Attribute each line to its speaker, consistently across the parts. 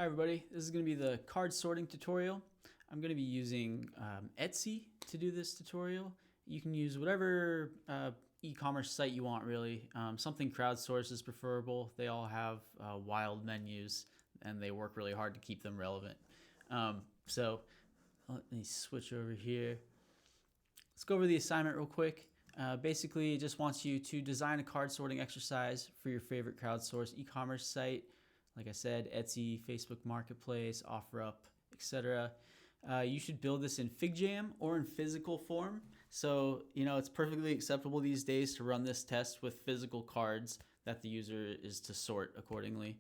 Speaker 1: Hi everybody, this is going to be the card sorting tutorial. I'm going to be using Etsy to do this tutorial. You can use whatever e-commerce site you want really. Something crowdsourced is preferable. They all have wild menus and they work really hard to keep them relevant. So let me switch over here. Let's go over the assignment real quick. Basically, it just wants you to design a card sorting exercise for your favorite crowdsourced e-commerce site. Like I said, Etsy, Facebook Marketplace, OfferUp, etc. You should build this in FigJam or in physical form. So, it's perfectly acceptable these days to run this test with physical cards that the user is to sort accordingly.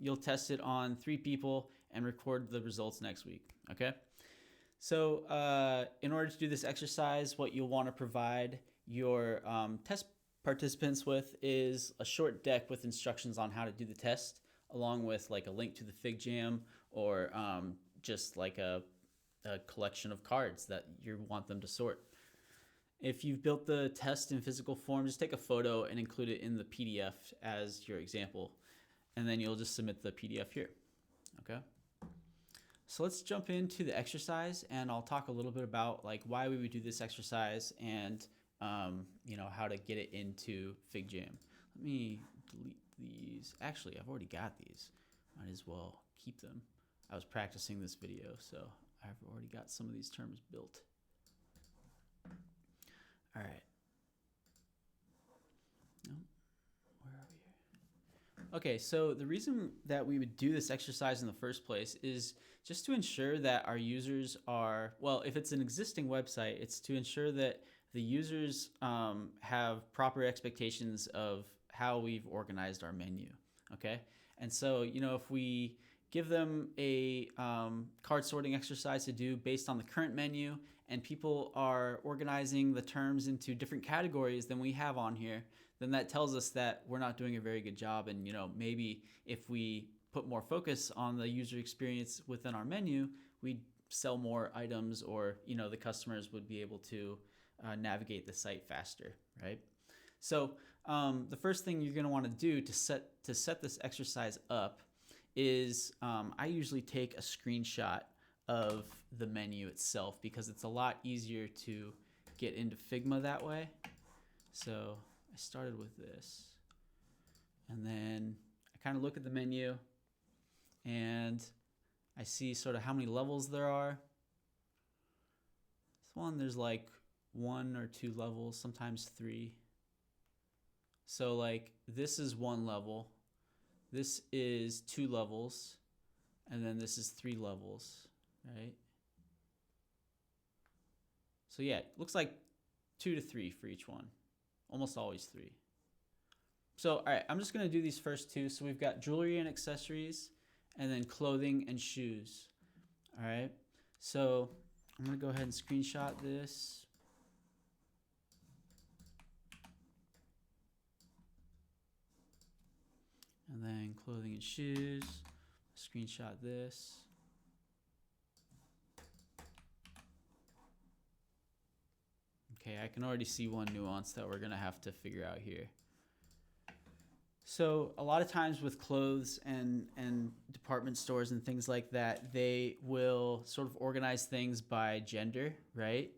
Speaker 1: You'll test it on 3 people and record the results next week, okay? So in order to do this exercise, what you'll want to provide your test participants with is a short deck with instructions on how to do the test, along with like a link to the FigJam or just like a collection of cards that you want them to sort. If you've built the test in physical form, just take a photo and include it in the PDF as your example, and then you'll just submit the PDF here, okay? So let's jump into the exercise, and I'll talk a little bit about like why we would do this exercise and how to get it into FigJam. Let me delete these. Actually, I've already got these. Might as well keep them. I was practicing this video, so I've already got some of these terms built. All right. No, where are we here? Okay, so the reason that we would do this exercise in the first place is just to ensure that our users are, well, if it's an existing website, it's to ensure that the users have proper expectations of how we've organized our menu, okay? And so, if we give them a card sorting exercise to do based on the current menu, and people are organizing the terms into different categories than we have on here, then that tells us that we're not doing a very good job. And maybe if we put more focus on the user experience within our menu, we'd sell more items, or the customers would be able to navigate the site faster, right? So the first thing you're going to want to do to set this exercise up is I usually take a screenshot of the menu itself, because it's a lot easier to get into Figma that way. So I started with this, and then I kind of look at the menu and I see sort of how many levels there are. This one, there's like 1 or 2 levels, sometimes 3. So like this is 1 level, this is 2 levels, and then this is 3 levels, right? So yeah, it looks like 2 to 3 for each one, almost always 3. So all right, I'm just gonna do these first 2. So we've got jewelry and accessories, and then clothing and shoes. All right, so I'm gonna go ahead and screenshot this. And then clothing and shoes, screenshot this. Okay, I can already see one nuance that we're gonna have to figure out here. So a lot of times with clothes and department stores and things like that, they will sort of organize things by gender, right?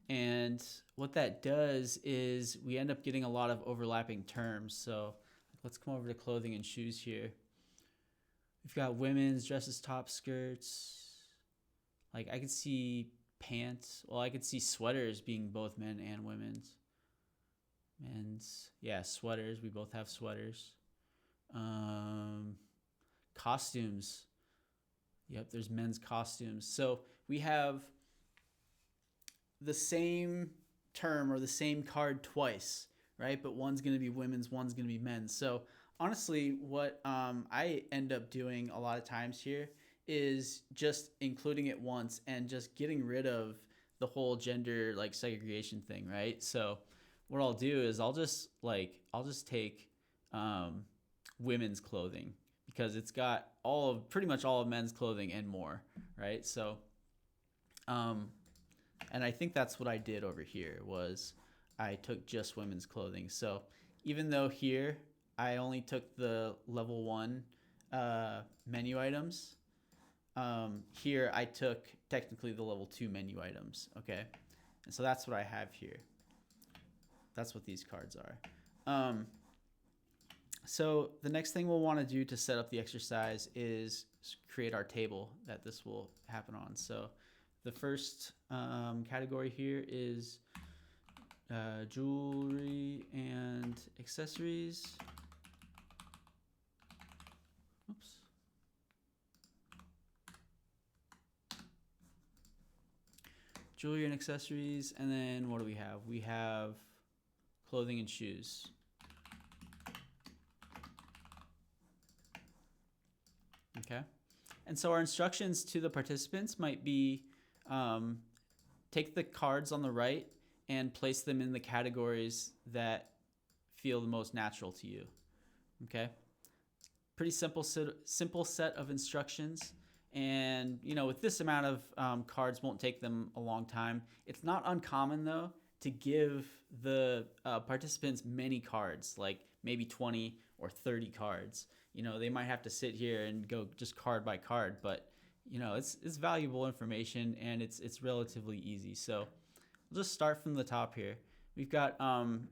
Speaker 1: And what that does is we end up getting a lot of overlapping terms. So let's come over to clothing and shoes here. We've got women's dresses, tops, skirts. Like I could see pants. Well, I could see sweaters being both men and women's. Men's, yeah, sweaters. We both have sweaters. Costumes. Yep, there's men's costumes. So we have the same term or the same card twice, right? But one's going to be women's, one's going to be men's. So honestly, what I end up doing a lot of times here is just including it once and just getting rid of the whole gender like segregation thing, right? So what I'll do is I'll just take women's clothing, because it's got pretty much all of men's clothing and more, right? So and I think that's what I did over here was I took just women's clothing. So even though here I only took the level 1 menu items. Here I took technically the level 2 menu items, okay? And so that's what I have here. That's what these cards are. So the next thing we'll want to do to set up the exercise is create our table that this will happen on. So the first category here is jewelry and accessories. Oops. Jewelry and accessories, and then what do we have? We have clothing and shoes. Okay. And so our instructions to the participants might be take the cards on the right and place them in the categories that feel the most natural to you. Okay. Pretty simple set of instructions. And, you know, with this amount of cards won't take them a long time. It's not uncommon, though, to give the participants many cards, like maybe 20 or 30 cards. You know, they might have to sit here and go just card by card, but, you know, it's valuable information and it's relatively easy. So we'll just start from the top here. We've got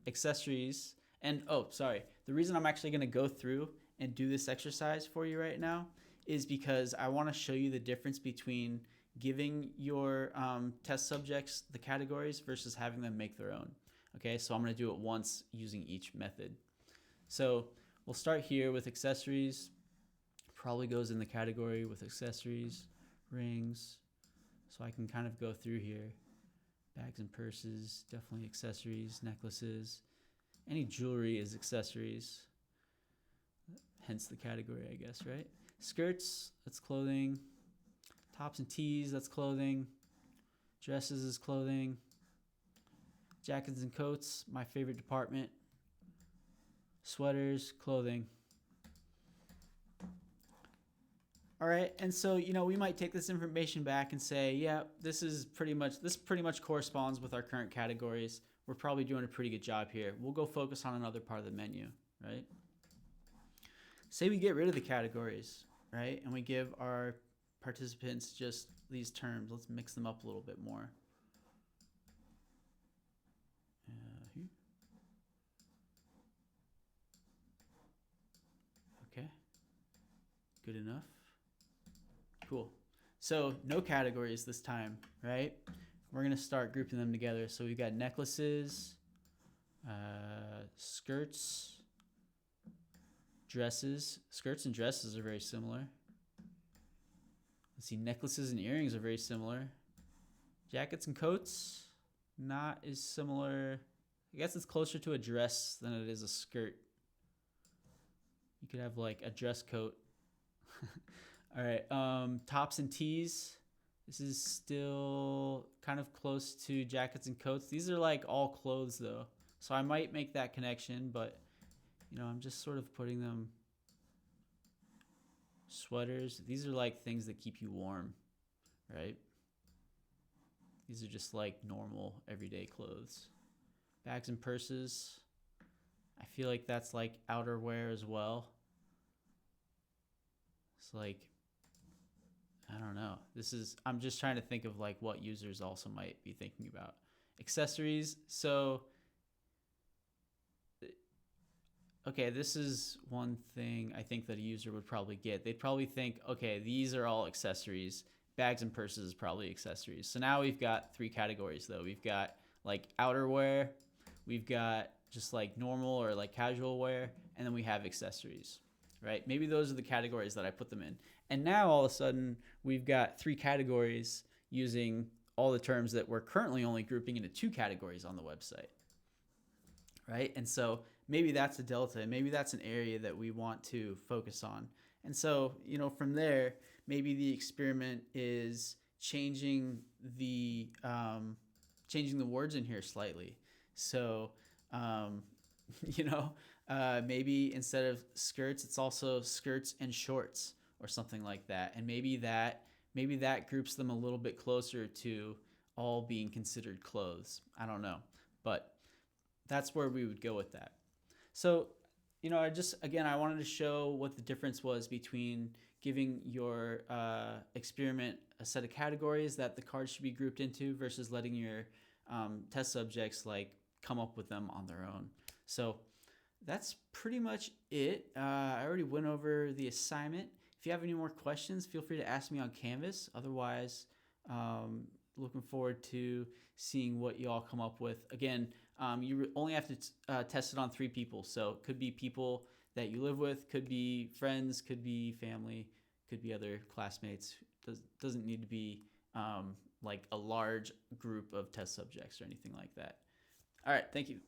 Speaker 1: accessories. And, oh, sorry. The reason I'm actually going to go through and do this exercise for you right now is because I want to show you the difference between giving your test subjects the categories versus having them make their own. Okay, so I'm going to do it once using each method. So we'll start here with accessories. Probably goes in the category with accessories, rings. So I can kind of go through here. Bags and purses, definitely accessories, necklaces. Any jewelry is accessories. Hence the category, I guess, right? Skirts, that's clothing. Tops and tees, that's clothing. Dresses is clothing. Jackets and coats, my favorite department. Sweaters, clothing. All right, and so, you know, we might take this information back and say, yeah, this pretty much corresponds with our current categories. We're probably doing a pretty good job here. We'll go focus on another part of the menu, right? Say we get rid of the categories, right? And we give our participants just these terms. Let's mix them up a little bit more. Here. Okay. Good enough. Cool. So no categories this time, right? We're going to start grouping them together. So we've got necklaces, skirts, dresses. Skirts and dresses are very similar. Let's see, necklaces and earrings are very similar. Jackets and coats, not as similar. I guess it's closer to a dress than it is a skirt. You could have like a dress coat. All right, tops and tees. This is still kind of close to jackets and coats. These are like all clothes though. So I might make that connection, but you know, I'm just sort of putting them. Sweaters, these are like things that keep you warm, right? These are just like normal everyday clothes. Bags and purses, I feel like that's like outerwear as well. It's like, I don't know. I'm just trying to think of like what users also might be thinking about. Accessories, so okay, this is one thing I think that a user would probably get. They'd probably think, okay, these are all accessories. Bags and purses is probably accessories. So now we've got 3 categories though. We've got like outerwear, we've got just like normal or like casual wear, and then we have accessories, right? Maybe those are the categories that I put them in. And now all of a sudden we've got 3 categories using all the terms that we're currently only grouping into 2 categories on the website, right? And so maybe that's a delta. Maybe that's an area that we want to focus on. And so, you know, from there, maybe the experiment is changing the words in here slightly. So, you know, maybe instead of skirts, it's also skirts and shorts or something like that. And maybe that groups them a little bit closer to all being considered clothes. I don't know, but that's where we would go with that. So I wanted to show what the difference was between giving your experiment a set of categories that the cards should be grouped into versus letting your test subjects like come up with them on their own. So that's pretty much it. I already went over the assignment. If you have any more questions, feel free to ask me on Canvas. Otherwise, looking forward to seeing what you all come up with. Again, you only have to test it on 3 people. So it could be people that you live with, could be friends, could be family, could be other classmates. Doesn't need to be like a large group of test subjects or anything like that. All right, thank you.